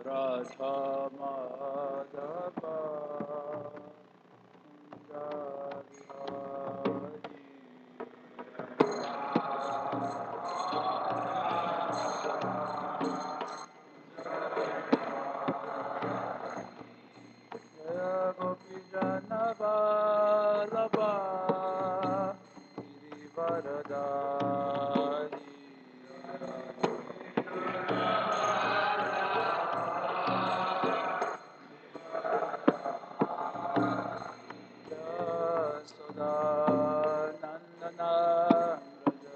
Radha Madhava Jaya Gopi Janavallabha Girivaradari Yasoda Nandana Raja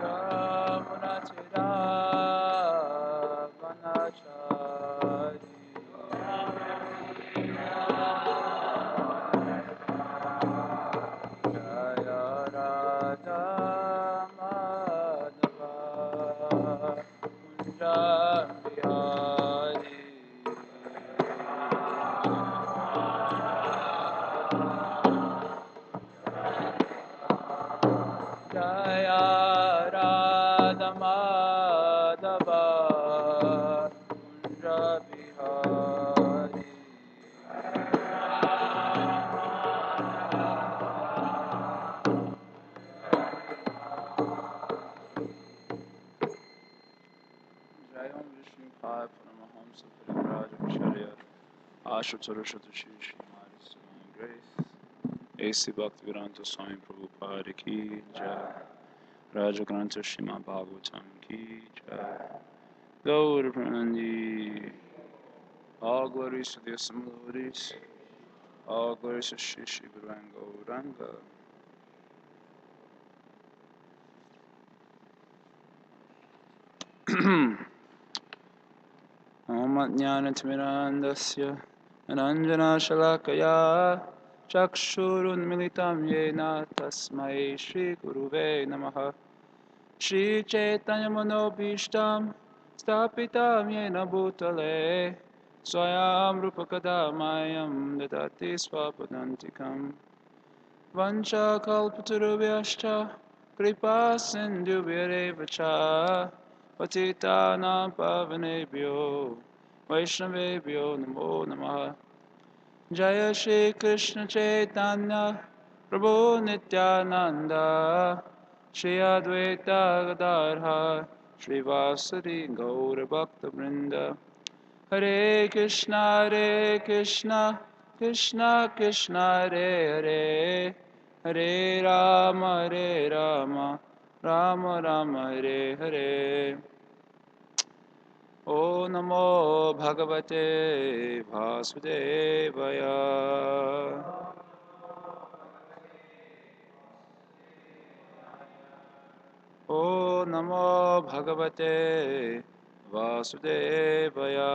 Yamunachira Vanachari Jaya Radha Madhava Kunja Bihari Jaya Radha Madhava Kunja Bihari Jayam Vishnu Pai Paramahams Parivraj Acharya Ashutarashata Shri Srimad Divine Grace A.C. Bhaktivedanta Swami Prabhupada Ki Jai Jagannath Srimad Bhagvatam Ki Jai Gaur Pranandi All glories to the assembly, all glories to Shri Shri Gauranga. Om Jnanatimirandasya Ananjana Shalakaya Chakshurun Militam Yena Tasmai Shri Guruve Namaha Shri Chaitanya Manobhishtam Stapitam Yena Bhutale Swayam Rupakadamayam Dadati Swapadantikam Vancha Kalpatarubhyascha Kripa Sindhuvirevacha Patitanam Pavanebhyo Vaishnavebhyo Namo Namaha Jaya Shri Krishna Chaitanya Prabhu Nityananda Shri Advaita Gadadhar Shri Vasari Gaura Bhakta Vrinda Hare Krishna Krishna Krishna Hare Hare Hare Rama Rama Rama Hare Hare O Namo Bhagavate Vasudevaya O Namo Bhagavate Vasudevaya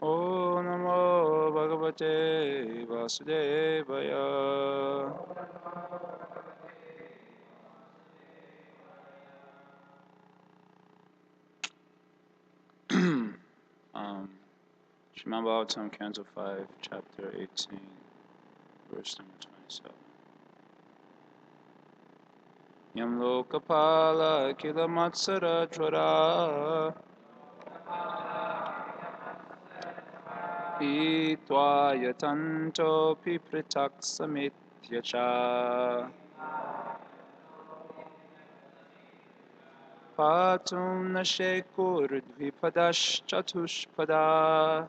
O Namo Bhagavate Vasudevaya Srimad Bhagavatam, Canto 5, Chapter 18, Verse number 27. Yam lokapala kila matsara jvara Itva yatanto pipritak samityacha Patum nashekur dvipadash chatushpada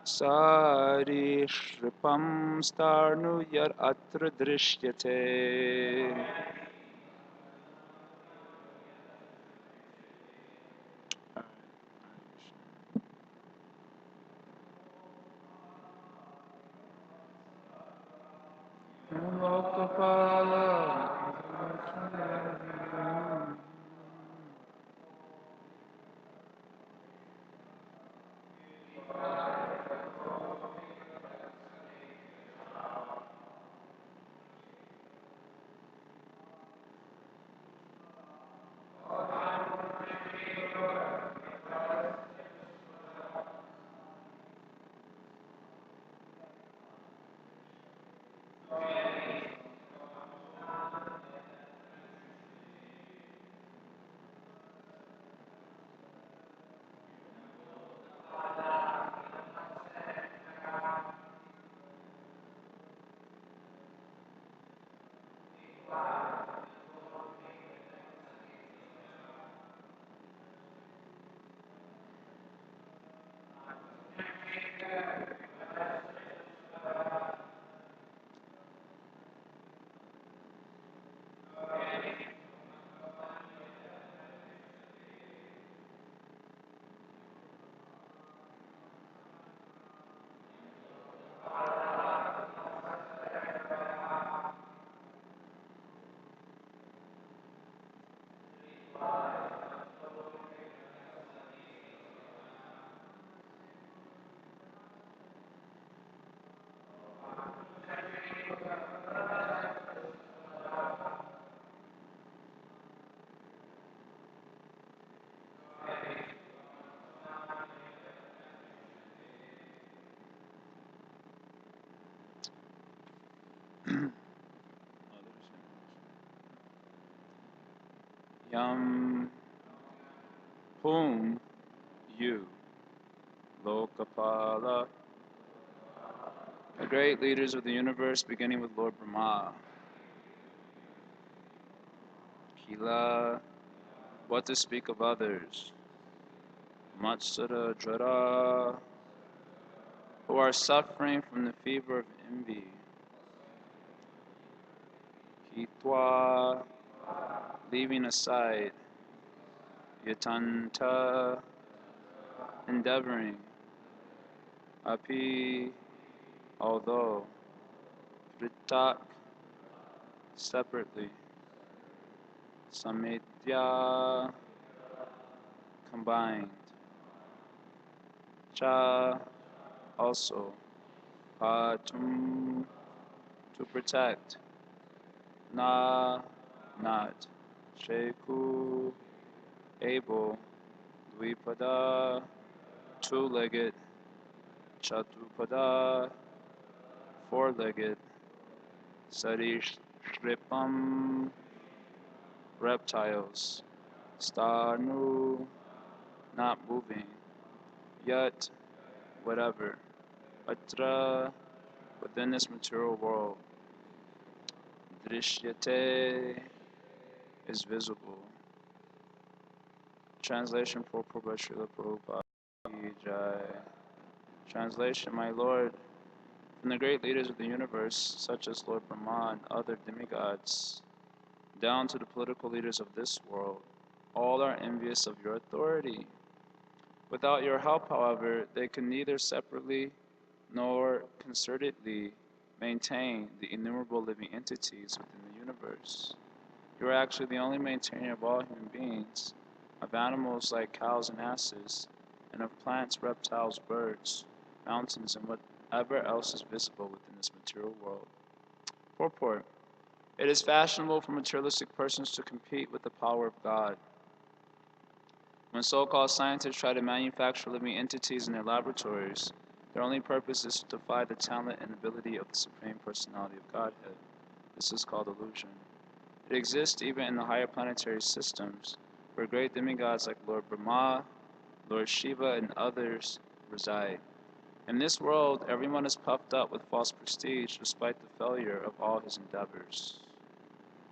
Sari shripam starnu yar atra drishyate Yam Hum You Lokapala, the great leaders of the universe, beginning with Lord Brahma. Kila, what to speak of others? Matsura Jara, who are suffering from the fever of envy. Hitwa, leaving aside. Yatanta, endeavoring. Api, although. Pritak, separately. Samedya, combined. Cha, also. Patum, to protect. Na, not. Sheku, able. Dvipada, two-legged. Chatupada, four-legged. Sarishripam, reptiles. Stanu, not moving. Yet, whatever. Atra, within this material world. Drishyate, is visible. Translation for Prabhu Srila Prabhupada. Jaya. Translation, my Lord, from the great leaders of the universe, such as Lord Brahma and other demigods, down to the political leaders of this world, all are envious of your authority. Without your help, however, they can neither separately nor concertedly maintain the innumerable living entities within the universe. You are actually the only maintainer of all human beings, of animals like cows and asses, and of plants, reptiles, birds, mountains, and whatever else is visible within this material world. Purport. It is fashionable for materialistic persons to compete with the power of God. When so-called scientists try to manufacture living entities in their laboratories, their only purpose is to defy the talent and ability of the Supreme Personality of Godhead. This is called illusion. It exists even in the higher planetary systems, where great demigods like Lord Brahma, Lord Shiva, and others reside. In this world, everyone is puffed up with false prestige despite the failure of all his endeavors.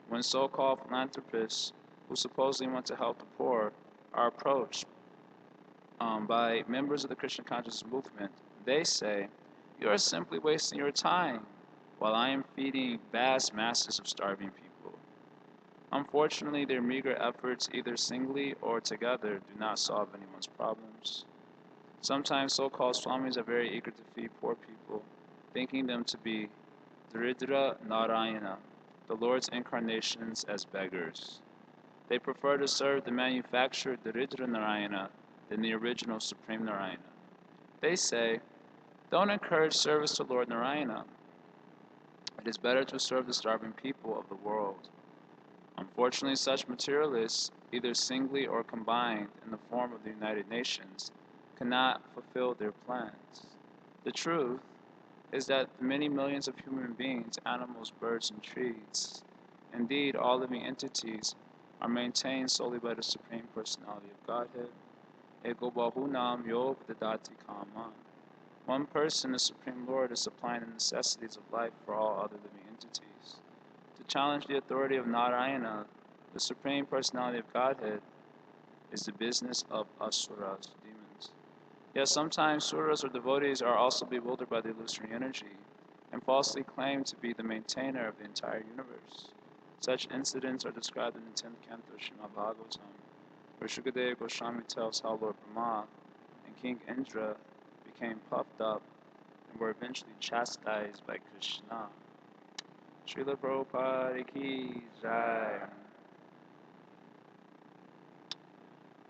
When so-called philanthropists, who supposedly want to help the poor, are approached by members of the Krishna consciousness movement, they say, "You are simply wasting your time, while I am feeding vast masses of starving people." Unfortunately, their meager efforts, either singly or together, do not solve anyone's problems. Sometimes so-called swamis are very eager to feed poor people, thinking them to be Dridra Narayana, the Lord's incarnations as beggars. They prefer to serve the manufactured Dridra Narayana than the original Supreme Narayana. They say, "Don't encourage service to Lord Narayana. It is better to serve the starving people of the world." Unfortunately, such materialists, either singly or combined in the form of the United Nations, cannot fulfill their plans. The truth is that the many millions of human beings, animals, birds, and trees, indeed all living entities, are maintained solely by the Supreme Personality of Godhead. Ego Bahunam Yog Dadati Kama. One person, the Supreme Lord, is supplying the necessities of life for all other living entities. To challenge the authority of Narayana, the Supreme Personality of Godhead, is the business of asuras, demons. Yet sometimes suras or devotees are also bewildered by the illusory energy and falsely claim to be the maintainer of the entire universe. Such incidents are described in the 10th canto of Srimad Bhagvatam, where Shukadeva Goswami tells how Lord Brahma and King Indra became puffed up and were eventually chastised by Krishna. Srila Prabhupada ki Jaya.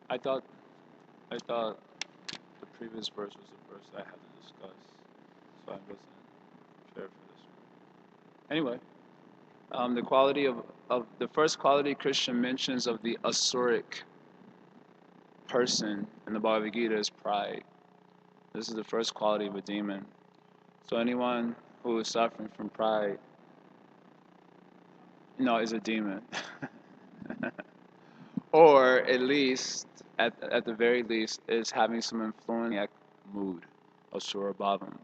I thought the previous verse was the verse I had to discuss, so I wasn't prepared for this one. Anyway, the quality of the first quality Krishna mentions of the asuric person in the Bhagavad Gita is pride. This is the first quality of a demon. So anyone who is suffering from pride, is a demon. Or at least, at the very least, is having some influence in the mood of Sura Bhavam.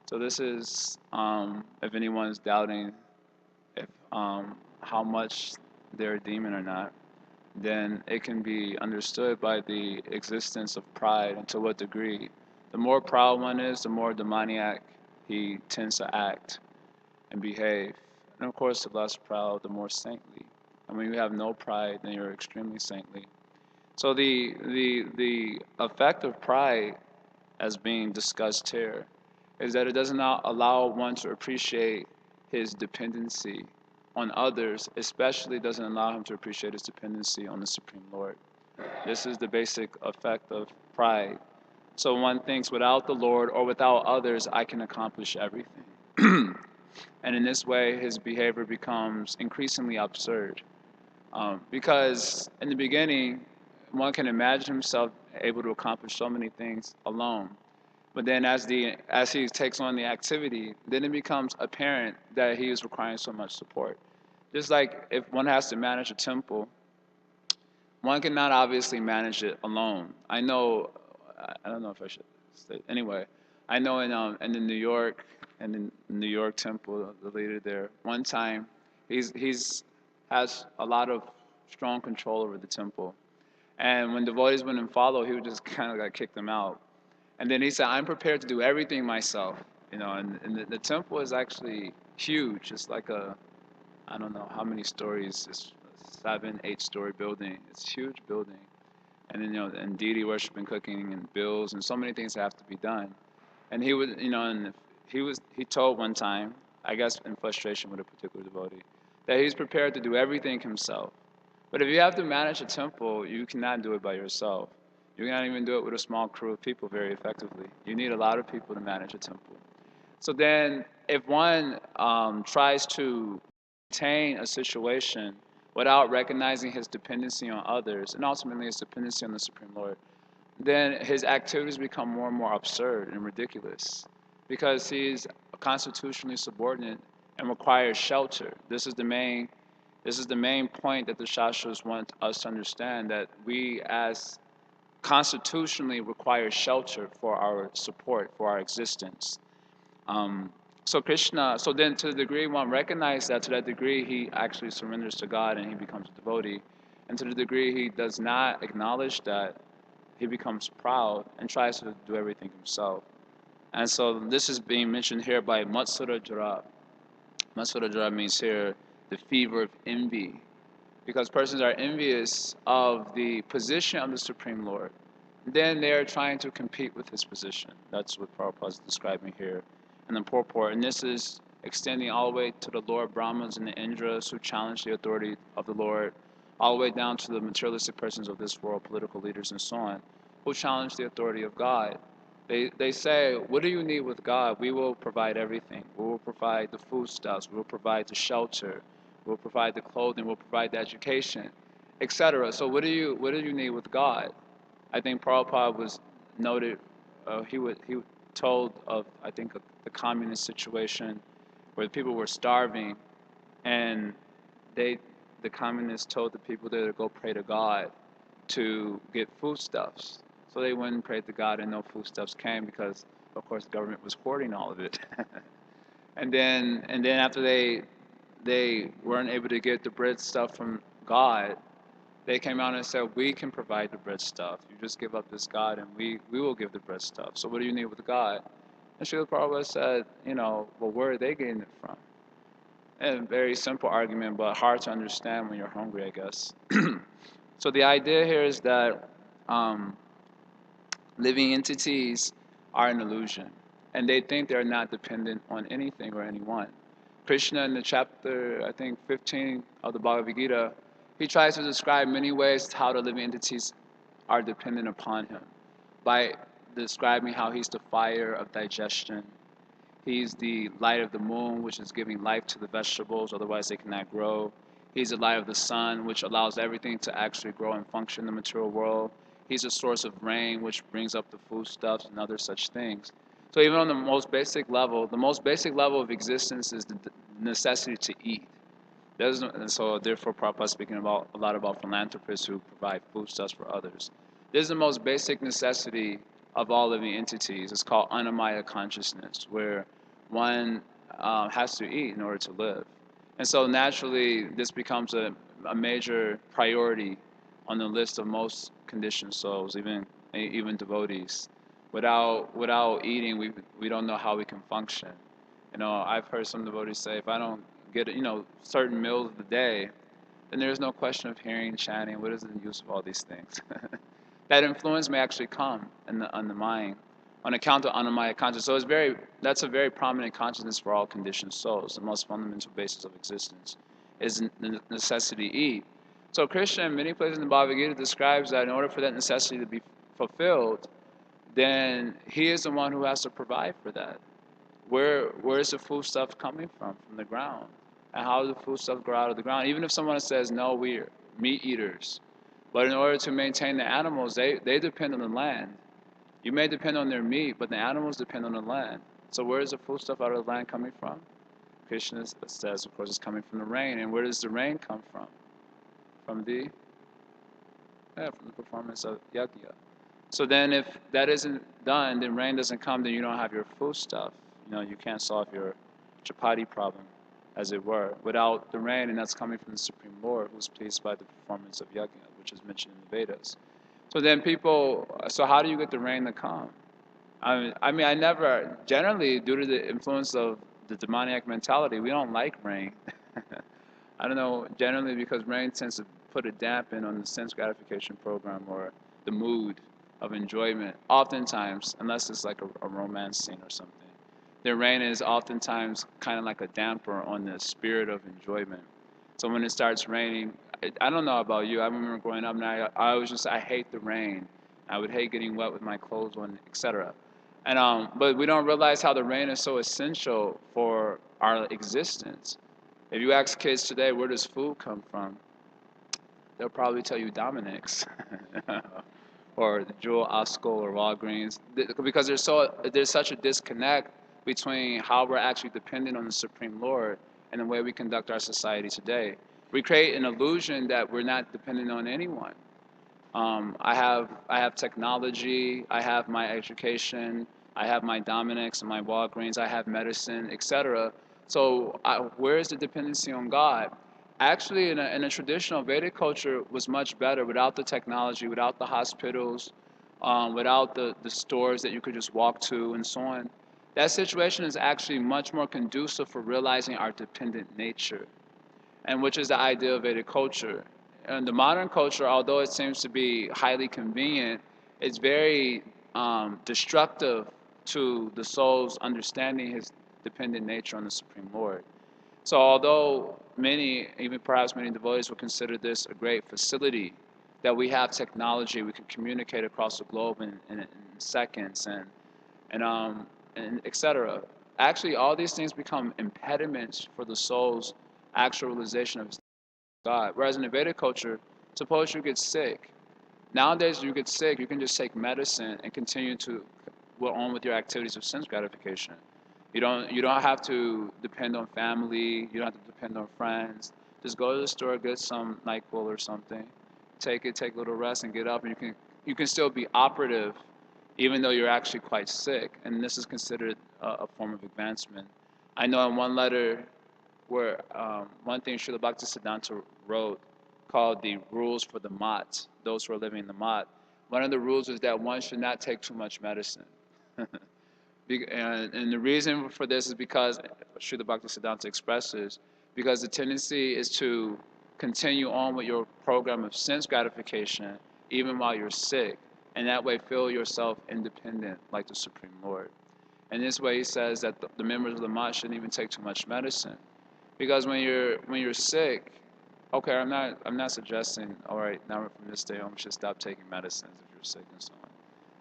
So this is, if anyone's doubting if how much they're a demon or not, then it can be understood by the existence of pride and to what degree. The more proud one is, the more demoniac he tends to act and behave. And of course, the less proud, the more saintly. And when you have no pride, then you're extremely saintly. So the effect of pride, as being discussed here, is that it does not allow one to appreciate his dependency on others, especially doesn't allow him to appreciate his dependency on the Supreme Lord. This is the basic effect of pride. So one thinks, without the Lord or without others, I can accomplish everything. And in this way, his behavior becomes increasingly absurd. Because in the beginning, one can imagine himself able to accomplish so many things alone. But then as he takes on the activity, then it becomes apparent that he is requiring so much support. Just like if one has to manage a temple, one cannot obviously manage it alone. I don't know if I should say. Anyway, I know in the New York temple, the leader there, one time, he's has a lot of strong control over the temple. And when devotees wouldn't follow, he would just kind of like kick them out. And then he said, I'm prepared to do everything myself. And the temple is actually huge. It's like I don't know how many stories, it's a 7-8 story building. It's a huge building. And then, and deity worship and cooking and bills and so many things have to be done. And he would, and he told one time, I guess in frustration with a particular devotee, that he's prepared to do everything himself. But if you have to manage a temple, you cannot do it by yourself. You cannot even do it with a small crew of people very effectively. You need a lot of people to manage a temple. So then, if one tries to maintain a situation without recognizing his dependency on others, and ultimately his dependency on the Supreme Lord, then his activities become more and more absurd and ridiculous because he's constitutionally subordinate and requires shelter. This is the main point that the Shastras want us to understand, that we as constitutionally require shelter for our support, for our existence. So then to the degree one recognizes that, to that degree he actually surrenders to God and he becomes a devotee. And to the degree he does not acknowledge that, he becomes proud and tries to do everything himself. And so this is being mentioned here by Matsura Jara. Matsura Jara means here the fever of envy, because persons are envious of the position of the Supreme Lord. Then they are trying to compete with his position. That's what Prabhupada is describing here in the purport. And this is extending all the way to the Lord Brahmins and the Indras who challenge the authority of the Lord, all the way down to the materialistic persons of this world, political leaders and so on, who challenge the authority of God. They say, what do you need with God? We will provide everything. We will provide the foodstuffs. We will provide the shelter. We will provide the clothing. We will provide the education, etc. So what do you need with God? I think Prabhupada was noted. He told of, I think, the communist situation where people were starving, and the communists told the people there to go pray to God to get foodstuffs. So they went and prayed to God, and no foodstuffs came because, of course, the government was hoarding all of it. and then after they they weren't able to get the bread stuff from God, they came out and said, we can provide the bread stuff. You just give up this God and we will give the bread stuff. So what do you need with God? And Srila Prabhupada said, well, where are they getting it from? And very simple argument, but hard to understand when you're hungry, I guess. So the idea here is that living entities are an illusion, and they think they're not dependent on anything or anyone. Krishna, in the chapter, I think, 15 of the Bhagavad Gita, he tries to describe many ways how the living entities are dependent upon him by describing how he's the fire of digestion. He's the light of the moon, which is giving life to the vegetables, otherwise they cannot grow. He's the light of the sun, which allows everything to actually grow and function in the material world. He's a source of rain, which brings up the foodstuffs and other such things. So even on the most basic level of existence is the necessity to eat. And so therefore Prabhupada is speaking a lot about philanthropists who provide foodstuffs for others. This is the most basic necessity of all living entities. It's called Annamaya consciousness, where one has to eat in order to live. And so naturally, this becomes a major priority on the list of most conditioned souls, even devotees. Without eating, we don't know how we can function. I've heard some devotees say, if I don't get certain meals of the day, then there's no question of hearing, chanting. What is the use of all these things? That influence may actually come on the mind on account of Annamaya consciousness. So that's a very prominent consciousness for all conditioned souls. The most fundamental basis of existence is the necessity to eat. So Krishna, in many places in the Bhagavad Gita, describes that in order for that necessity to be fulfilled, then he is the one who has to provide for that. Where is the food stuff coming from the ground? And how does the food stuff grow out of the ground? Even if someone says, no, we're meat eaters. But in order to maintain the animals, they depend on the land. You may depend on their meat, but the animals depend on the land. So where is the food stuff out of the land coming from? Krishna says, of course, it's coming from the rain. And where does the rain come from? From the performance of yajna. So then if that isn't done, then rain doesn't come, then you don't have your food stuff. You can't solve your chapati problem, as it were, without the rain, and that's coming from the Supreme Lord, who's pleased by the performance of yajna, which is mentioned in the Vedas. So then so how do you get the rain to come? I never, generally, due to the influence of the demoniac mentality, we don't like rain. I don't know, generally because rain tends to put a dampen on the sense gratification program or the mood of enjoyment, oftentimes, unless it's like a romance scene or something. The rain is oftentimes kind of like a damper on the spirit of enjoyment. So when it starts raining, I don't know about you, I remember growing up, and I hate the rain. I would hate getting wet with my clothes on, etc. And but we don't realize how the rain is so essential for our existence. If you ask kids today, where does food come from? They'll probably tell you Dominic's. Or the Jewel Osco or Walgreens, because there's such a disconnect between how we're actually dependent on the Supreme Lord and the way we conduct our society today. We create an illusion that we're not dependent on anyone. I have technology, I have my education, I have my Dominic's and my Walgreens, I have medicine, etc. So where is the dependency on God? Actually, in a traditional Vedic culture, was much better without the technology, without the hospitals, without the stores that you could just walk to and so on. That situation is actually much more conducive for realizing our dependent nature, and which is the idea of Vedic culture. And the modern culture, although it seems to be highly convenient, it's very destructive to the soul's understanding his dependent nature on the Supreme Lord. So although even perhaps many devotees will consider this a great facility, that we have technology, we can communicate across the globe in seconds and etc. Actually, all these things become impediments for the soul's actual realization of God. Whereas in the Vedic culture, suppose you get sick. Nowadays, you get sick, you can just take medicine and continue to go on with your activities of sense gratification. You don't have to depend on family. You don't have to depend on friends. Just go to the store, get some NyQuil or something, take a little rest, and get up. And you can still be operative, even though you're actually quite sick. And this is considered a form of advancement. I know in one letter where one thing Srila Bhaktisiddhanta wrote called the rules for the mat, those who are living in the mat. One of the rules is that one should not take too much medicine. And the reason for this is because, Srila Bhaktisiddhanta expresses, because the tendency is to continue on with your program of sense gratification even while you're sick, and that way feel yourself independent like the Supreme Lord. And this way he says that the members of the mat shouldn't even take too much medicine, because when you're sick, okay, I'm not suggesting, all right, now from this day on we should stop taking medicines if you're sick and so on.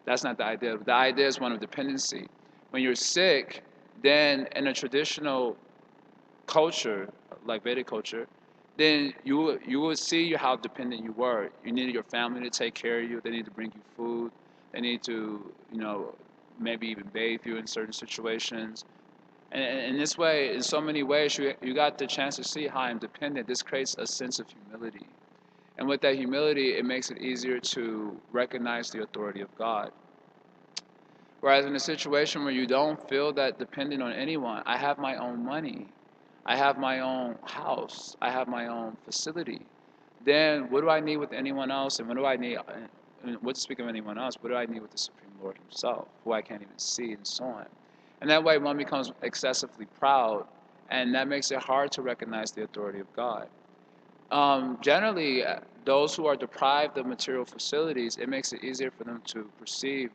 That's not the idea. The idea is one of dependency. When you're sick, then in a traditional culture, like Vedic culture, then you will see how dependent you were. You needed your family to take care of you. They need to bring you food. They need to, maybe even bathe you in certain situations. And in this way, in so many ways, you got the chance to see how I'm dependent. This creates a sense of humility. And with that humility, it makes it easier to recognize the authority of God. Whereas in a situation where you don't feel that dependent on anyone, I have my own money, I have my own house, I have my own facility, then what do I need with anyone else? And what do I need, what to speak of anyone else, what do I need with the Supreme Lord himself, who I can't even see, and so on. And that way one becomes excessively proud, and that makes it hard to recognize the authority of God. Generally, those who are deprived of material facilities, it makes it easier for them to perceive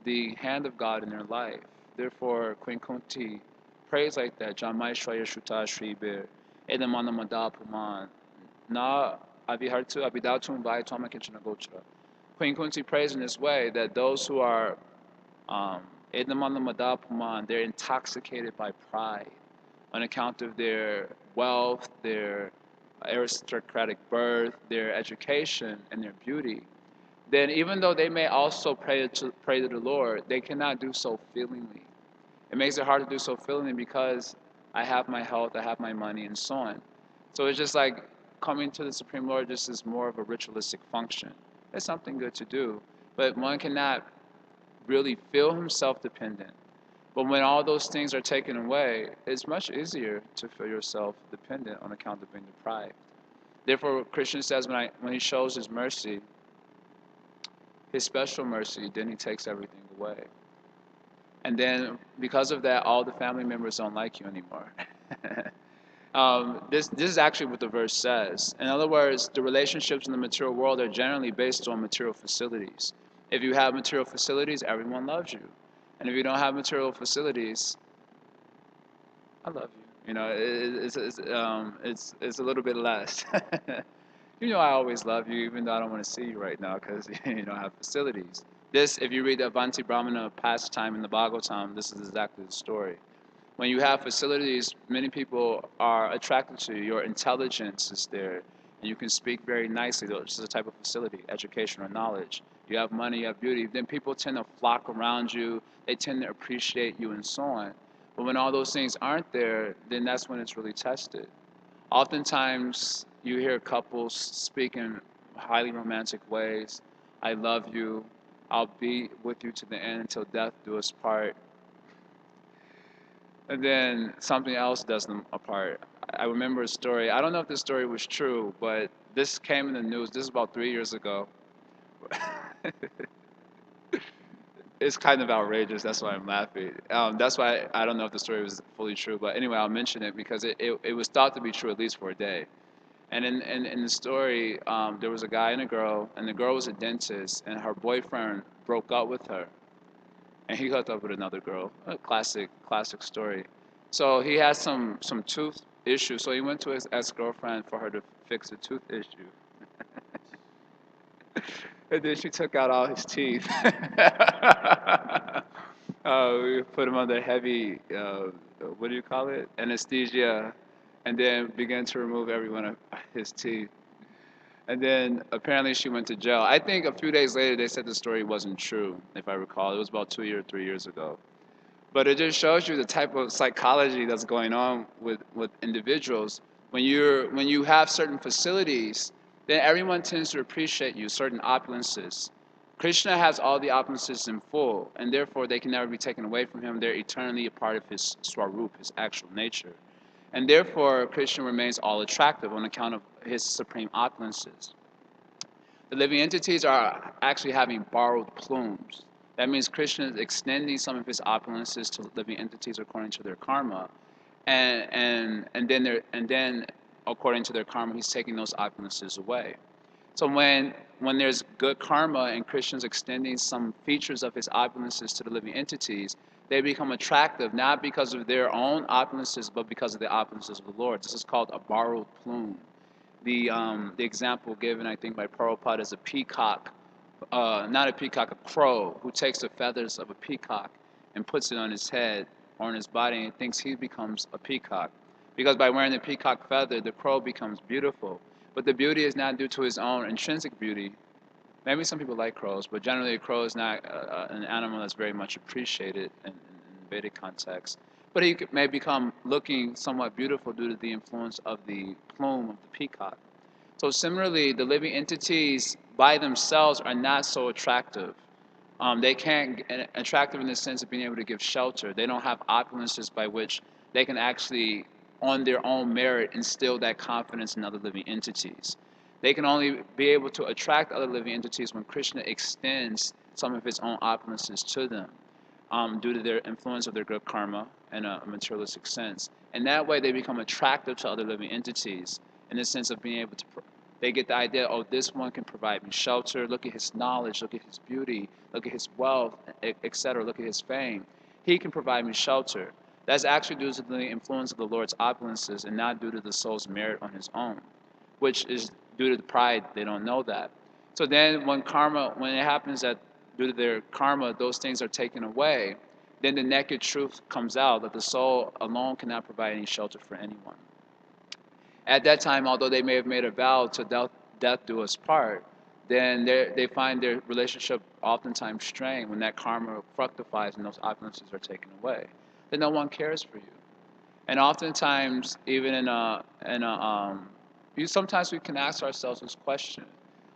the hand of God in their life. Therefore, Queen Kunti prays like that. Jamai Shwaya Shuta Shribir, Edamana Madapuman, Na Abihartu Abidatum Vai Toma Kinchana Gochra. Queen Kunti prays in this way that those who are Edamana Madapuman, they're intoxicated by pride on account of their wealth, their aristocratic birth, their education, and their beauty. Then even though they may also pray to the Lord, they cannot do so feelingly. It makes it hard to do so feelingly because I have my health, I have my money, and so on. So it's just like coming to the Supreme Lord just is more of a ritualistic function. It's something good to do, but one cannot really feel himself dependent. But when all those things are taken away, it's much easier to feel yourself dependent on account of being deprived. Therefore, Krishna says when he shows his mercy, his special mercy, then he takes everything away. And then because of that, all the family members don't like you anymore. This is actually what the verse says. In other words, the relationships in the material world are generally based on material facilities. If you have material facilities, everyone loves you. And if you don't have material facilities, I love you. It's a little bit less. I always love you, even though I don't want to see you right now because you don't have facilities. This, if you read the Avanti Brahmana pastime in the Bhagavatam, this is exactly the story. When you have facilities, many people are attracted to you. Your intelligence is there, and you can speak very nicely. This is a type of facility, education or knowledge. You have money, you have beauty. Then people tend to flock around you. They tend to appreciate you and so on. But when all those things aren't there, then that's when it's really tested. Oftentimes, you hear couples speak in highly romantic ways. I love you. I'll be with you to the end until death do us part. And then something else does them apart. I remember a story. I don't know if this story was true, but this came in the news. This is about 3 years ago. It's kind of outrageous. That's why I'm laughing. That's why I don't know if the story was fully true. But anyway, I'll mention it because it was thought to be true at least for a day. And in the story, there was a guy and a girl, and the girl was a dentist, and her boyfriend broke up with her, and he hooked up with another girl. A classic story. So he had some tooth issues, so he went to his ex-girlfriend for her to fix the tooth issue. And then she took out all his teeth. We put him under heavy, what do you call it? Anesthesia, and then began to remove every one of his teeth. And then apparently she went to jail. I think a few days later they said the story wasn't true, if I recall. It was about 2 or 3 years ago. But it just shows you the type of psychology that's going on with individuals. When you have certain facilities, then everyone tends to appreciate you, certain opulences. Krishna has all the opulences in full, and therefore they can never be taken away from him. They're eternally a part of his swarup, his actual nature. And therefore, Krishna remains all attractive on account of his supreme opulences. The living entities are actually having borrowed plumes. That means Krishna is extending some of his opulences to living entities according to their karma, and then according to their karma, he's taking those opulences away. So when there's good karma and Krishna's extending some features of his opulences to the living entities, they become attractive not because of their own opulences, but because of the opulences of the Lord. This is called a borrowed plume. The example given, I think, by Prabhupada is a peacock, not a peacock, a crow, who takes the feathers of a peacock and puts it on his head or on his body and thinks he becomes a peacock. Because by wearing the peacock feather, the crow becomes beautiful. But the beauty is not due to his own intrinsic beauty. Maybe some people like crows, but generally a crow is not an animal that's very much appreciated in Vedic context. But he may become looking somewhat beautiful due to the influence of the plume of the peacock. So similarly, the living entities by themselves are not so attractive. They can't attractive in the sense of being able to give shelter. They don't have opulences by which they can actually, on their own merit, instill that confidence in other living entities. They can only be able to attract other living entities when Krishna extends some of his own opulences to them, due to their influence of their good karma and a materialistic sense. And that way they become attractive to other living entities in the sense of being able to, they get the idea, oh, this one can provide me shelter. Look at his knowledge, look at his beauty, look at his wealth, etc. Look at his fame. He can provide me shelter. That's actually due to the influence of the Lord's opulences and not due to the soul's merit on his own, which is due to the pride. They don't know that. So then when it happens that due to their karma, those things are taken away, then the naked truth comes out that the soul alone cannot provide any shelter for anyone. At that time, although they may have made a vow to death do us part, then they find their relationship oftentimes strained when that karma fructifies and those opulences are taken away. Then no one cares for you. And oftentimes, even sometimes we can ask ourselves this question: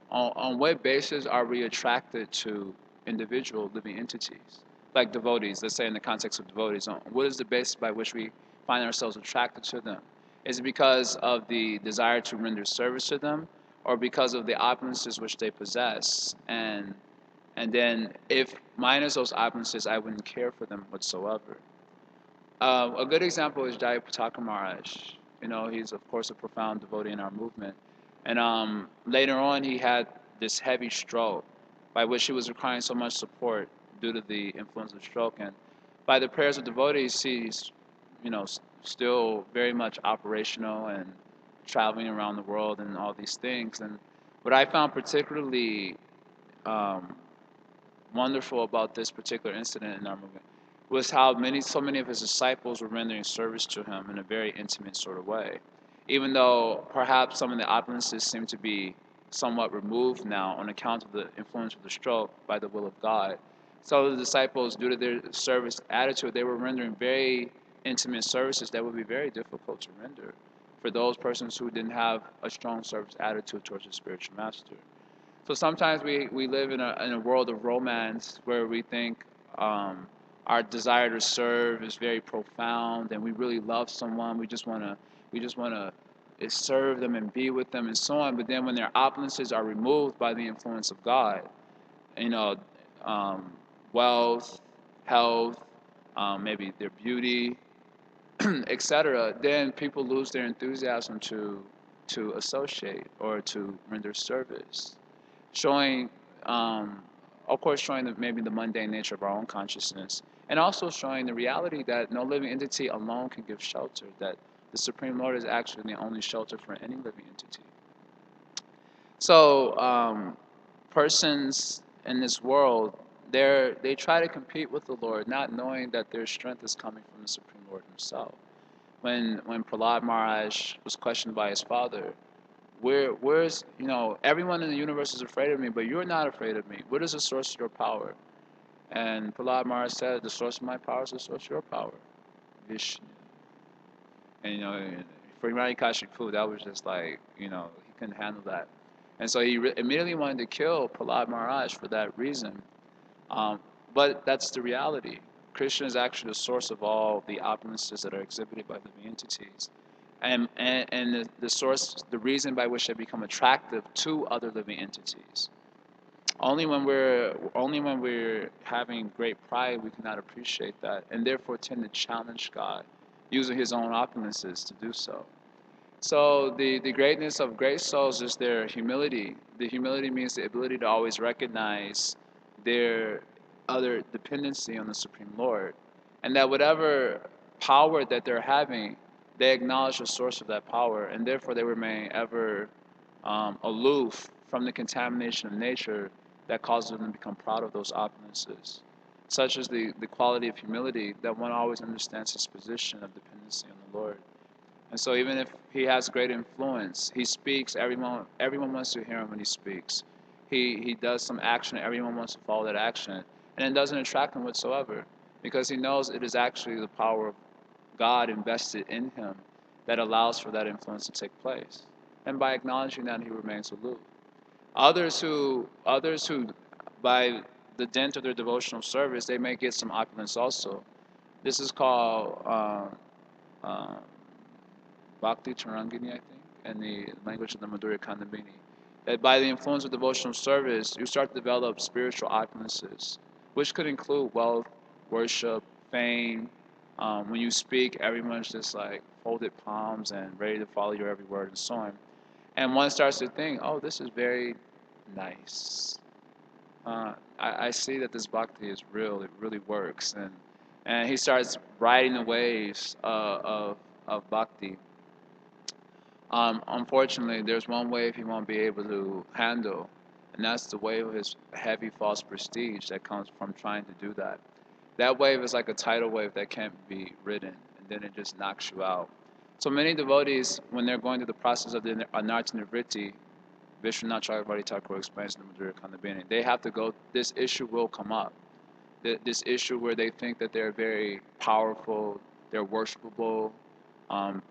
on what basis are we attracted to individual living entities, like devotees? Let's say in the context of devotees, what is the basis by which we find ourselves attracted to them? Is it because of the desire to render service to them, or because of the opulences which they possess? And then, if minus those opulences, I wouldn't care for them whatsoever. A good example is Jaya Maharaj. He's of course a profound devotee in our movement. And later on, he had this heavy stroke, by which he was requiring so much support due to the influence of the stroke. And by the prayers of devotees, he's, still very much operational and traveling around the world and all these things. And what I found particularly um, wonderful about this particular incident in our movement was how so many of his disciples were rendering service to him in a very intimate sort of way. Even though perhaps some of the opulences seem to be somewhat removed now on account of the influence of the stroke by the will of God. So the disciples, due to their service attitude, they were rendering very intimate services that would be very difficult to render for those persons who didn't have a strong service attitude towards the spiritual master. So sometimes we live in a world of romance where we think our desire to serve is very profound, and we really love someone. We just wanna serve them and be with them and so on. But then when their opulences are removed by the influence of God, you know, um, wealth, health, maybe their beauty, etc., then people lose their enthusiasm to associate or to render service, showing, um, of course, showing maybe the mundane nature of our own consciousness, and also showing the reality that no living entity alone can give shelter, that the Supreme Lord is actually the only shelter for any living entity. So, persons in this world, they try to compete with the Lord, not knowing that their strength is coming from the Supreme Lord Himself. When Prahlad Maharaj was questioned by his father, where's everyone in the universe is afraid of me, but you're not afraid of me. What is the source of your power? And Prahlad Maharaj said, the source of my power is the source of your power, Vishnu. And for Hiranyakashipu, that was just like, he couldn't handle that. And so he immediately wanted to kill Prahlad Maharaj for that reason. But that's the reality. Krishna is actually the source of all the opulences that are exhibited by living entities. and the source, the reason by which they become attractive to other living entities. Only when we're having great pride, we cannot appreciate that, and therefore tend to challenge God, using His own opulences to do so. So the greatness of great souls is their humility. The humility means the ability to always recognize their other dependency on the Supreme Lord, and that whatever power that they're having, they acknowledge the source of that power, and therefore they remain ever aloof from the contamination of nature that causes them to become proud of those opulences. Such as the quality of humility, that one always understands his position of dependency on the Lord. And so even if he has great influence, he speaks, everyone wants to hear him when he speaks. He does some action, everyone wants to follow that action. And it doesn't attract him whatsoever, because he knows it is actually the power of God invested in him that allows for that influence to take place. And by acknowledging that, he remains aloof. Others who, by the dint of their devotional service, they may get some opulence also. This is called uh, Bhakti Charangini, I think, in the language of the Madhurya Kandamini. That by the influence of devotional service, you start to develop spiritual opulences, which could include wealth, worship, fame. When you speak, everyone's just like folded palms and ready to follow your every word and so on. And one starts to think, oh, this is very nice. I see that this bhakti is real. It really works. And he starts riding the waves of bhakti. Unfortunately, there's one wave he won't be able to handle, and that's the wave of his heavy false prestige that comes from trying to do that. That wave is like a tidal wave that can't be ridden, and then it just knocks you out. So many devotees, when they're going through the process of the anartha nivritti, Vishwanath Chakravarti Thakur explains in the Madhurya Kandamini, they have to go, this issue will come up. This issue where they think that they're very powerful, they're worshipable,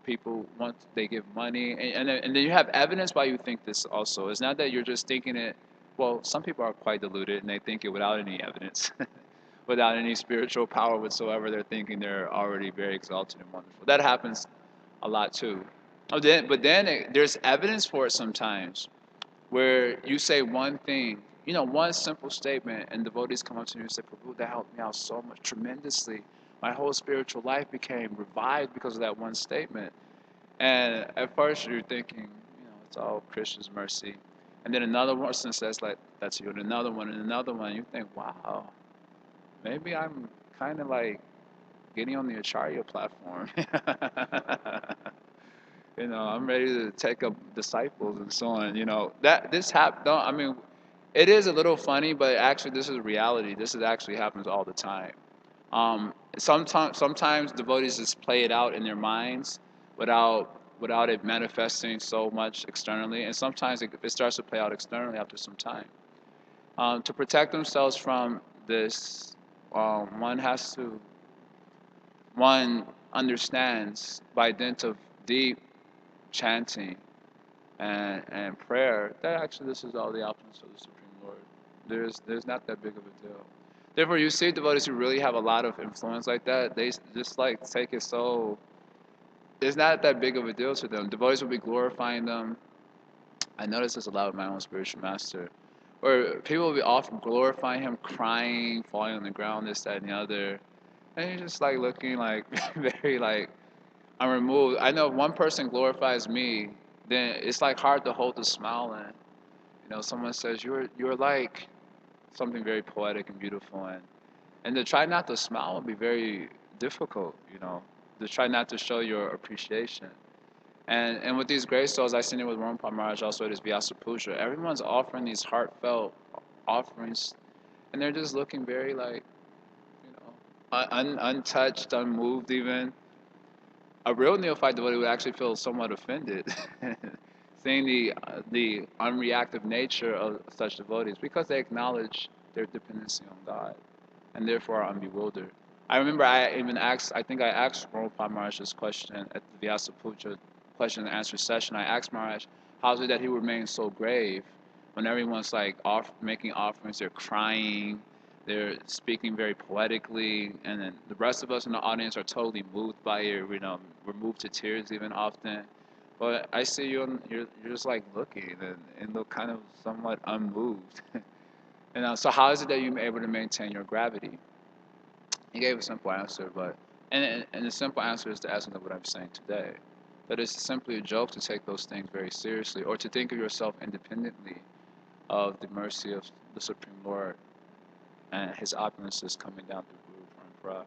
people want, they give money, and then you have evidence why you think this also. It's not that you're just thinking it, well, some people are quite deluded and they think it without any evidence, without any spiritual power whatsoever. They're thinking they're already very exalted and wonderful. That happens a lot too. There's evidence for it sometimes, where you say one thing, one simple statement, and devotees come up to you and say, Prabhu, that helped me out so much, tremendously. My whole spiritual life became revived because of that one statement. And at first you're thinking, it's all Krishna's mercy. And then another person says, like, that's you, and another one, and another one. You think, wow, maybe I'm kind of like getting on the Acharya platform. I'm ready to take up disciples and so on. That this happened. I mean, it is a little funny, but actually, this is reality. This actually happens all the time. Sometimes devotees just play it out in their minds without it manifesting so much externally, and sometimes it starts to play out externally after some time. To protect themselves from this, one understands by dint of deep chanting and prayer that actually this is all the opulence of the Supreme Lord. There's not that big of a deal. Therefore, you see devotees who really have a lot of influence like that, they just like take it so. It's not that big of a deal to them. Devotees will be glorifying them. I notice this a lot with my own spiritual master, where people will be often glorifying him, crying, falling on the ground, this, that, and the other, and he's just like looking like very like unremoved. I know if one person glorifies me, then it's like hard to hold the smile in. Someone says you're like something very poetic and beautiful, and to try not to smile would be very difficult. To try not to show your appreciation. And with these great souls, I seen it with Rampa Maharaj also at his Vyasa Puja. Everyone's offering these heartfelt offerings, and they're just looking very like, untouched, unmoved even. A real neophyte devotee would actually feel somewhat offended seeing the unreactive nature of such devotees, because they acknowledge their dependency on God and therefore are unbewildered. I remember I think I asked Prabhupada Maharaj this question at the Vyasa Puja question and answer session. I asked Maharaj, how is it that he remains so grave when everyone's like making offerings, they're crying, they're speaking very poetically, and then the rest of us in the audience are totally moved by it. We're moved to tears even often. But I see you, and you're just like looking and look kind of somewhat unmoved. And so how is it that you're able to maintain your gravity? He gave a simple answer, but and the simple answer is the essence of what I'm saying today. That it's simply a joke to take those things very seriously, or to think of yourself independently of the mercy of the Supreme Lord and His opulences coming down through Guru Parampara.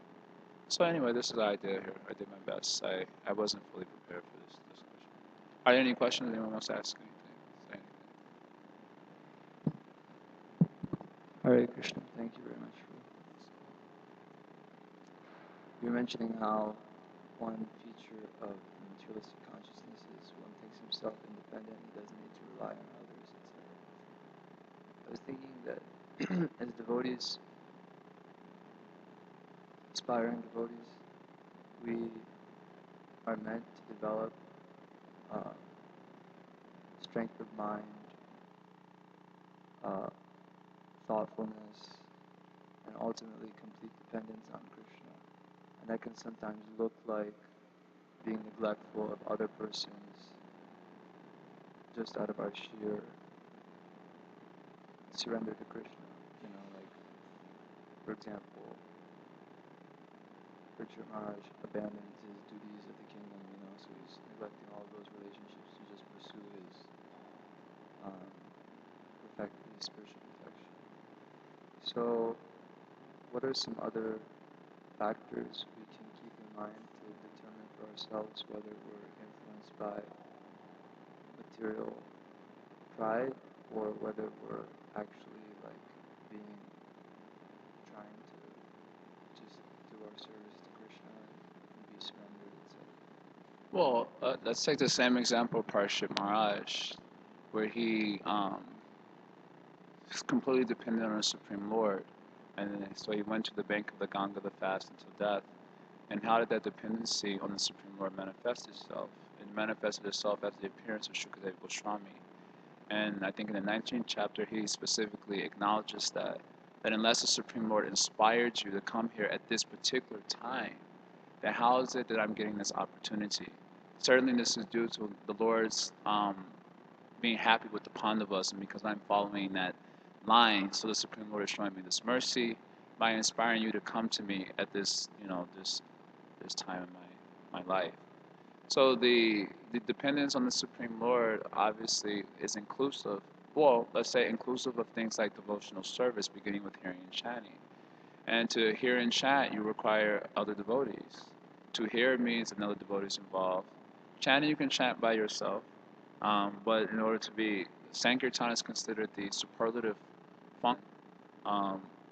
So anyway, this is the idea here. I did my best. I wasn't fully prepared for this discussion. Are there any questions? Anyone wants to ask anything? Say anything? Hare Krishna, thank you very much. You're mentioning how one feature of materialistic consciousness is one thinks himself independent, he doesn't need to rely on others, etc. I was thinking that as devotees, aspiring devotees, we are meant to develop strength of mind, thoughtfulness, and ultimately complete dependence on Krishna. And that can sometimes look like being neglectful of other persons just out of our sheer surrender to Krishna. Like, for example, Richard Maharaj abandons his duties of the kingdom, so he's neglecting all of those relationships to just pursue his his spiritual protection. So, what are some other factors we can keep in mind to determine for ourselves whether we're influenced by material pride or whether we're actually trying to just do our service to Krishna and be surrendered, etc. Well, let's take the same example of Parshit Maharaj, where he is completely dependent on the Supreme Lord, and so he went to the bank of the Ganga to fast until death. And how did that dependency on the Supreme Lord manifest itself? It manifested itself as the appearance of Shukadeva Goswami. And I think in the 19th chapter, he specifically acknowledges that unless the Supreme Lord inspired you to come here at this particular time, then how is it that I'm getting this opportunity? Certainly this is due to the Lord's being happy with the Pandavas, and because I'm following that line, so the Supreme Lord is showing me this mercy by inspiring you to come to me at this, this time in my life. So the dependence on the Supreme Lord obviously is inclusive. Well, let's say inclusive of things like devotional service, beginning with hearing and chanting. And to hear and chant, you require other devotees. To hear means another devotee is involved. Chanting, you can chant by yourself, but in order to be Sankirtan is considered the superlative function,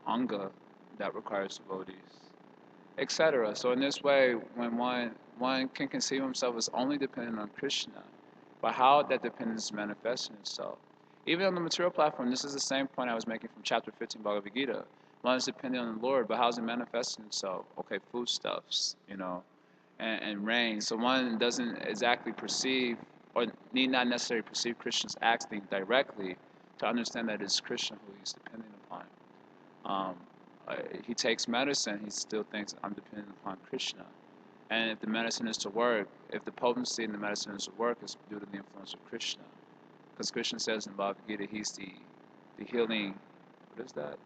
anga that requires devotees, etc. So in this way, when one can conceive himself as only dependent on Krishna, but how that dependence manifests in itself. Even on the material platform, this is the same point I was making from chapter 15 Bhagavad Gita. One is dependent on the Lord, but how's it manifesting itself? Okay, foodstuffs, and rain. So one doesn't exactly perceive, or need not necessarily perceive Krishna's acting directly to understand that it's Krishna who he's dependent upon. He takes medicine, he still thinks I'm dependent upon Krishna. And if the medicine is to work, if the potency in the medicine is to work, it's due to the influence of Krishna. Because Krishna says in Bhagavad Gita, he's the healing, what is that?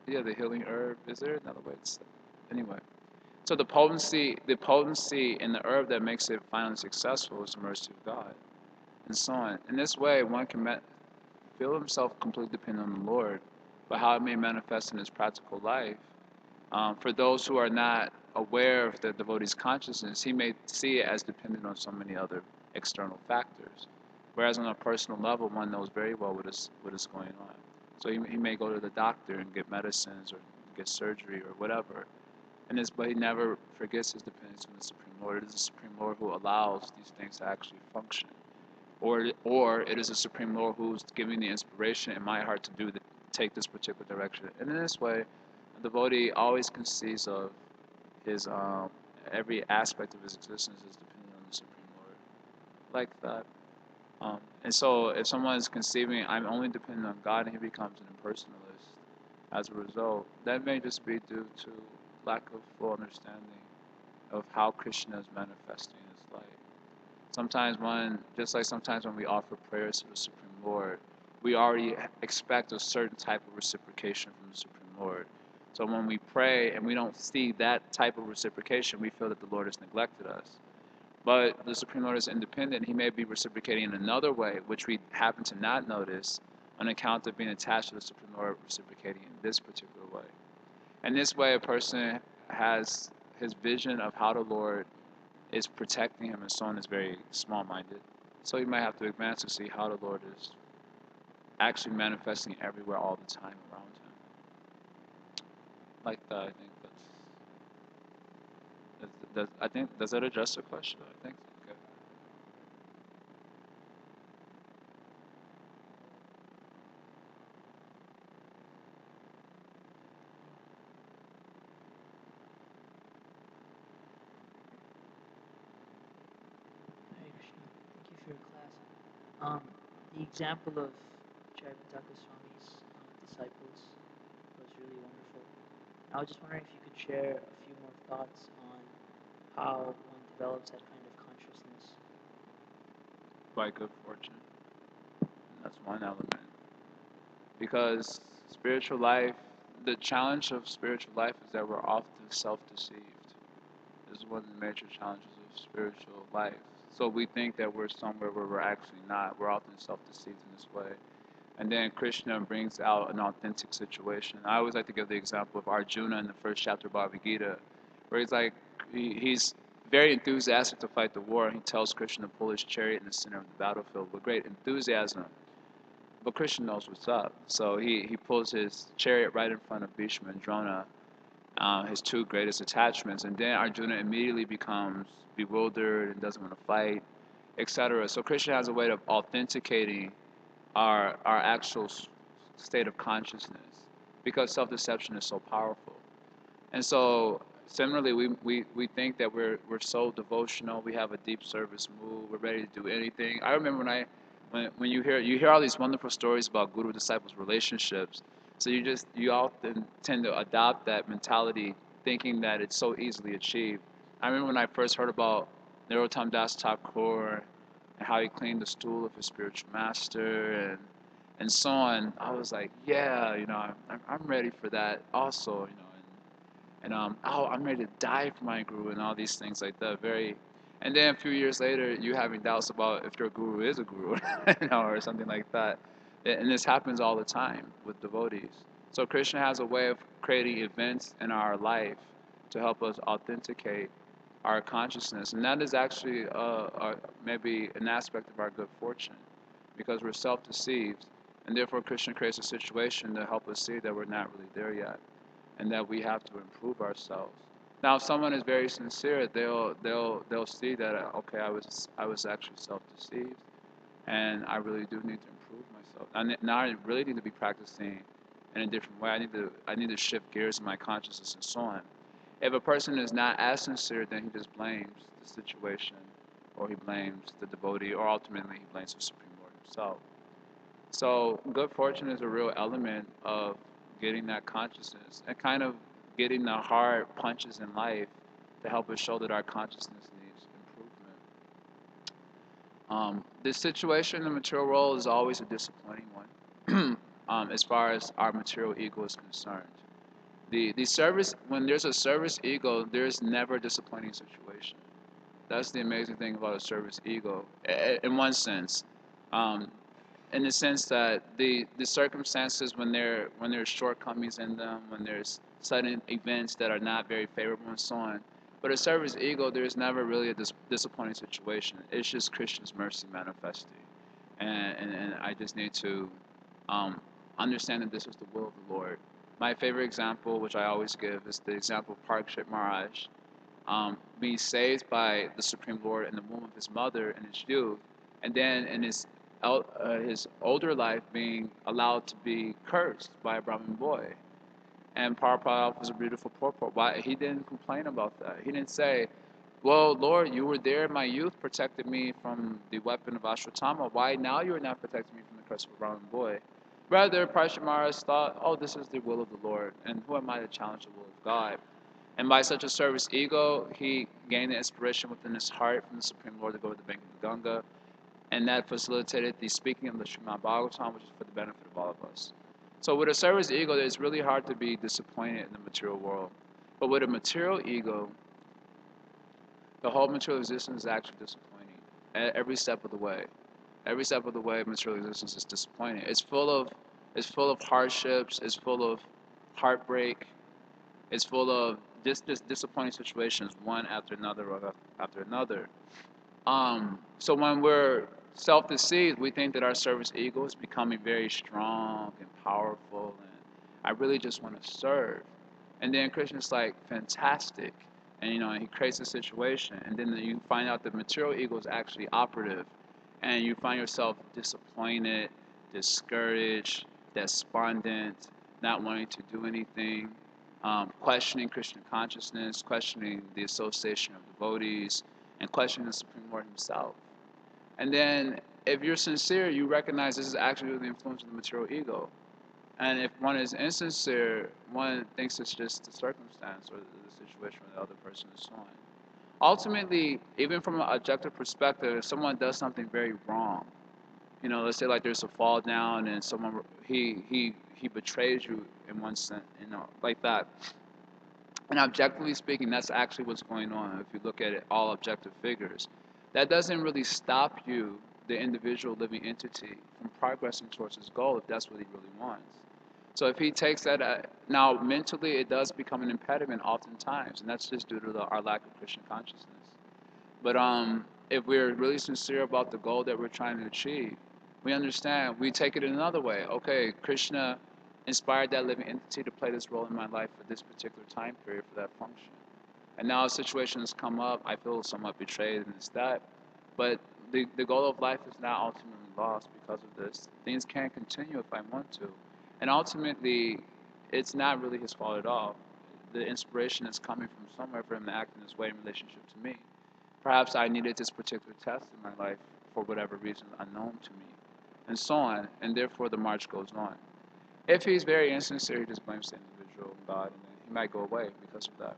Yeah, the healing herb. Is there another way to say it? Anyway. So the potency in the herb that makes it finally successful is the mercy of God. And so on. In this way, one can feel himself completely dependent on the Lord, but how it may manifest in his practical life. For those who are not aware of the devotee's consciousness, he may see it as dependent on so many other external factors. Whereas on a personal level, one knows very well what is going on. So he may go to the doctor and get medicines or get surgery or whatever. But he never forgets his dependence on the Supreme Lord. It is the Supreme Lord who allows these things to actually function. Or it is the Supreme Lord who's giving the inspiration in my heart to take this particular direction. And in this way, the devotee always conceives of his every aspect of his existence is dependent on the Supreme Lord, like that. And so, if someone is conceiving, I'm only dependent on God, and he becomes an impersonalist. as a result. That may just be due to lack of full understanding of how Krishna is manifesting his light. Sometimes sometimes when we offer prayers to the Supreme Lord, we already expect a certain type of reciprocation from the Supreme Lord. So when we pray and we don't see that type of reciprocation, we feel that the Lord has neglected us. But the Supreme Lord is independent. He may be reciprocating in another way, which we happen to not notice on account of being attached to the Supreme Lord reciprocating in this particular way. And this way, a person has his vision of how the Lord is protecting him and so on is very small-minded. So you might have to advance to see how the Lord is actually manifesting everywhere all the time around him. Like that, I think does that address the question? I think okay. Hare Krishna. Thank you for your class. The example of Jayapataka Swami's disciples was really wonderful. I was just wondering if you could share a few more thoughts on how one develops that kind of consciousness. By good fortune. And that's one element. Because spiritual life, the challenge of spiritual life is that we're often self-deceived. This is one of the major challenges of spiritual life. So we think that we're somewhere where we're actually not. We're often self-deceived in this way. And then Krishna brings out an authentic situation. I always like to give the example of Arjuna in the first chapter of Bhagavad Gita, where he's very enthusiastic to fight the war. He tells Krishna to pull his chariot in the center of the battlefield with great enthusiasm. But Krishna knows what's up. So he pulls his chariot right in front of Bhishma and Drona, his two greatest attachments. And then Arjuna immediately becomes bewildered and doesn't want to fight, etc. So Krishna has a way of authenticating our actual state of consciousness because self-deception is so powerful. And so similarly, we think that we're so devotional, we have a deep service mood, we're ready to do anything. I remember when you hear all these wonderful stories about guru disciples relationships, so you often tend to adopt that mentality thinking that it's so easily achieved. I remember when I first heard about Narottam Das Thakur and how he cleaned the stool of his spiritual master and so on. I was like, yeah, I'm ready for that also, I'm ready to die for my guru and all these things like that. And then a few years later, you having doubts about if your guru is a guru, or something like that. And this happens all the time with devotees. So Krishna has a way of creating events in our life to help us authenticate our consciousness, and that is actually maybe an aspect of our good fortune, because we're self-deceived, and therefore Krishna creates a situation to help us see that we're not really there yet, and that we have to improve ourselves. Now, if someone is very sincere, they'll see that okay, I was actually self-deceived, and I really do need to improve myself. Now I really need to be practicing in a different way. I need to shift gears in my consciousness and so on. If a person is not as sincere, then he just blames the situation, or he blames the devotee, or ultimately he blames the Supreme Lord himself. So good fortune is a real element of getting that consciousness and kind of getting the hard punches in life to help us show that our consciousness needs improvement. This situation in the material world is always a disappointing one, as far as our material ego is concerned. The service, when there's a service ego, there's never a disappointing situation. That's the amazing thing about a service ego, in one sense. Um, in the sense that the circumstances, when there's shortcomings in them, when there's sudden events that are not very favorable and so on. But a service ego, there's never really a disappointing situation. It's just Krishna's mercy manifesting. And I just need to um, understand that this is the will of the Lord. My favorite example, which I always give, is the example of Parikshit Maharaj being saved by the Supreme Lord in the womb of his mother in his youth, and then in his older life being allowed to be cursed by a Brahmin boy. And Prabhupada was a beautiful purport. Why he didn't complain about that? He didn't say, "Well, Lord, you were there in my youth, protected me from the weapon of Ashwatthama. Why now you are not protecting me from the curse of a Brahmin boy?" Rather, Prashamaras thought, oh, this is the will of the Lord, and who am I to challenge the will of God? And by such a service ego, he gained the inspiration within his heart from the Supreme Lord to go to the bank of the Ganga, and that facilitated the speaking of the Srimad Bhagvatam, which is for the benefit of all of us. So with a service ego, it's really hard to be disappointed in the material world. But with a material ego, the whole material existence is actually disappointing at every step of the way. Every step of the way, material existence is disappointing. It's full of hardships. It's full of heartbreak. It's full of just disappointing situations, one after another, after another. So when we're self-deceived, we think that our service ego is becoming very strong and powerful, and I really just want to serve. And then Krishna's like, fantastic, and and he creates a situation, and then you find out the material ego is actually operative, and you find yourself disappointed, discouraged, despondent, not wanting to do anything, questioning Krishna consciousness, questioning the association of devotees, and questioning the Supreme Lord Himself. And then, if you're sincere, you recognize this is actually the influence of the material ego. And if one is insincere, one thinks it's just the circumstance or the situation where the other person is on. Ultimately, even from an objective perspective, if someone does something very wrong, let's say like there's a fall down and someone he betrays you in one sense, like that. And objectively speaking, that's actually what's going on. If you look at it, all objective figures, that doesn't really stop you, the individual living entity, from progressing towards his goal if that's what he really wants. So if he takes that, now mentally it does become an impediment oftentimes, and that's just due to our lack of Krishna consciousness. But if we're really sincere about the goal that we're trying to achieve, we understand, we take it in another way. Okay, Krishna inspired that living entity to play this role in my life for this particular time period, for that function. And now a situation has come up, I feel somewhat betrayed and it's that. But the goal of life is not ultimately lost because of this. Things can continue if I want to. And ultimately, it's not really his fault at all. The inspiration is coming from somewhere for him to act in this way in relationship to me. Perhaps I needed this particular test in my life for whatever reason unknown to me, and so on, and therefore the march goes on. If he's very insincere, he just blames the individual and God, and then he might go away because of that.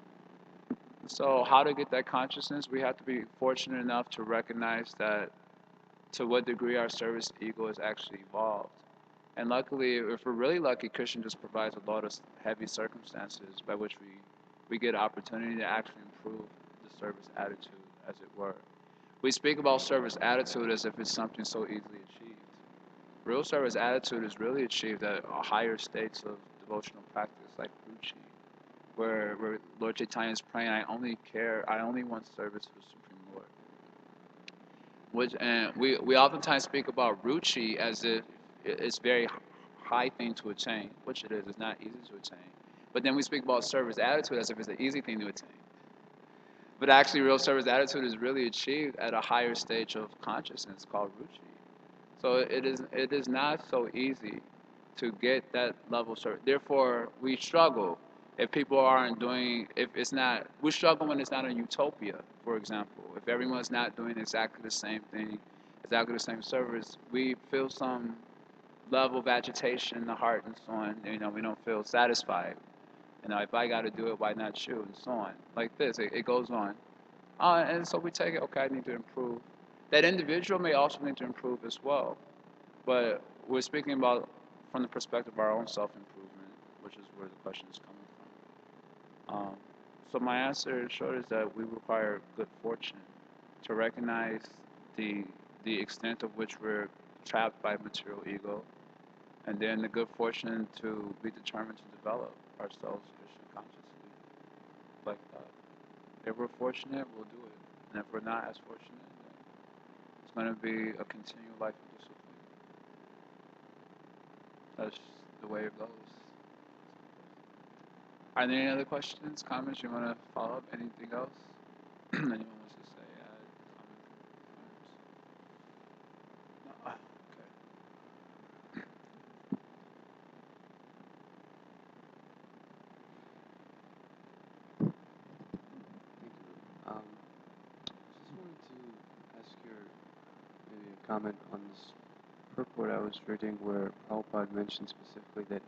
So how to get that consciousness? We have to be fortunate enough to recognize that to what degree our service ego is actually evolved. And luckily, if we're really lucky, Krishna just provides a lot of heavy circumstances by which we get opportunity to actually improve the service attitude, as it were. We speak about service attitude as if it's something so easily achieved. Real service attitude is really achieved at higher states of devotional practice, like ruchi, where Lord Chaitanya is praying, I only want service for the Supreme Lord. And we oftentimes speak about ruchi as if it's very high thing to attain, which it is. It's not easy to attain. But then we speak about service attitude as if it's an easy thing to attain. But actually, real service attitude is really achieved at a higher stage of consciousness called ruchi. So it is not so easy to get that level of service. Therefore, we struggle if people aren't doing, if it's not, we struggle when it's not a utopia, for example. If everyone's not doing exactly the same thing, exactly the same service, we feel some level of agitation in the heart and so on. We don't feel satisfied. If I got to do it, why not you? And so on. Like this, it goes on. And so we take it, okay, I need to improve. That individual may also need to improve as well. But we're speaking about from the perspective of our own self-improvement, which is where the question is coming from. So my answer in short is that we require good fortune to recognize the extent of which we're trapped by material ego, and then the good fortune to be determined to develop ourselves Krishna consciously, like that. If we're fortunate, we'll do it. And if we're not as fortunate, then it's going to be a continual life of discipline. That's the way it goes. Are there any other questions, comments you want to follow up? Anything else? Anyone wants to say? Comments? No? Okay. Thank you. Just wanted to ask your maybe a comment on this purport I was reading where Prabhupada mentioned specifically that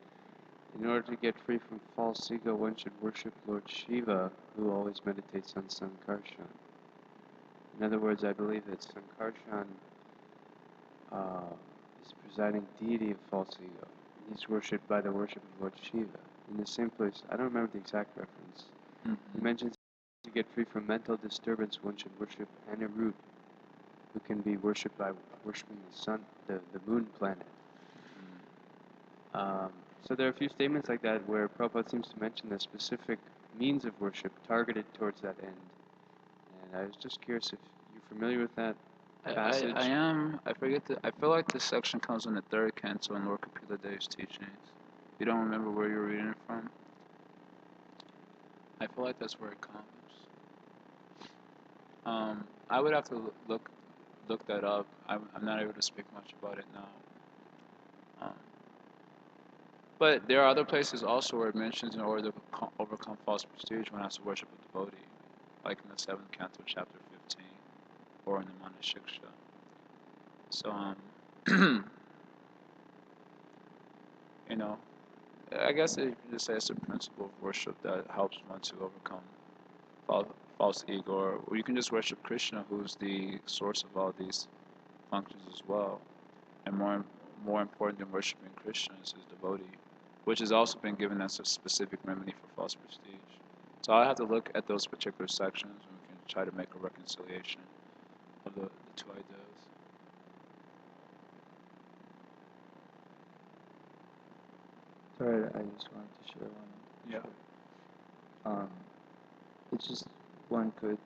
in order to get free from false ego, one should worship Lord Shiva, who always meditates on Sankarshan. In other words, I believe that Sankarshan is presiding deity of false ego. He's worshipped by the worship of Lord Shiva. In the same place, I don't remember the exact reference. He mentions to get free from mental disturbance, one should worship Anirudh, who can be worshipped by worshiping the sun, the moon planet. So there are a few statements like that where Prabhupada seems to mention the specific means of worship targeted towards that end. And I was just curious if you're familiar with that passage. I am. I forget. I feel like this section comes in the third canto in Lord Kapila Dev's teachings. You don't remember where you're reading it from? I feel like that's where it comes. I would have to look that up. I'm not able to speak much about it now. But there are other places also where it mentions in order to overcome false prestige, one has to worship a devotee, like in the 7th canto, chapter 15, or in the Mana Shiksha. So, you know, I guess you could just say it's a principle of worship that helps one to overcome false ego, or you can just worship Krishna, who's the source of all these functions as well. And more important than worshiping Krishna is his devotee, which has also been given as a specific remedy for false prestige. So I'll have to look at those particular sections and we can try to make a reconciliation of the two ideas. Sorry, I just wanted to share one. Yeah. It's just one could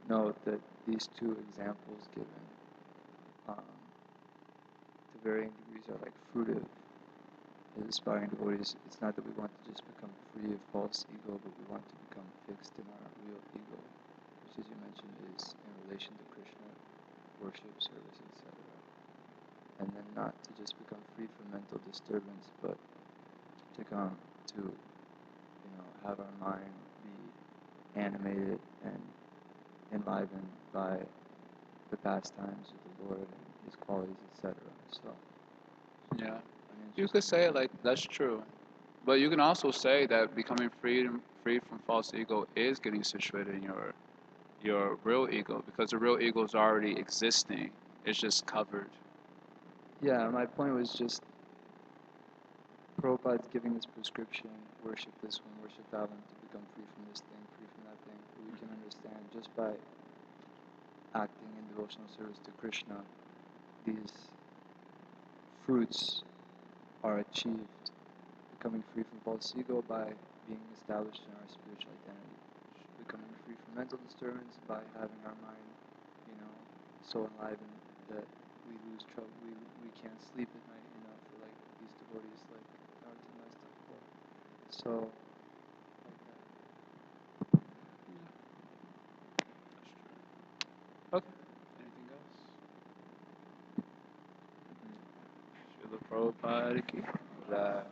note that these two examples given, to varying degrees, are like fruitive. As aspiring devotees, it's not that we want to just become free of false ego, but we want to become fixed in our real ego, which, as you mentioned, is in relation to Krishna, worship, service, etc. And then not to just become free from mental disturbance, but to come to, have our mind be animated and enlivened by the pastimes of the Lord and His qualities, etc. So, Yeah. You could say it like that's true, but you can also say that becoming free from false ego is getting situated in your real ego, because the real ego is already existing. It's just covered. Yeah, my point was just Prabhupada's giving this prescription, worship this one, worship that one, to become free from this thing, free from that thing. But we can understand just by acting in devotional service to Krishna, these fruits are achieved, becoming free from false ego by being established in our spiritual identity, becoming free from mental disturbance by having our mind, so enlivened that we lose trouble, we can't sleep at night, for like these devotees like Narottam has talked about. So, like that. Yeah, that's true. Okay. Anything else? Srila Prabhupada ki jai.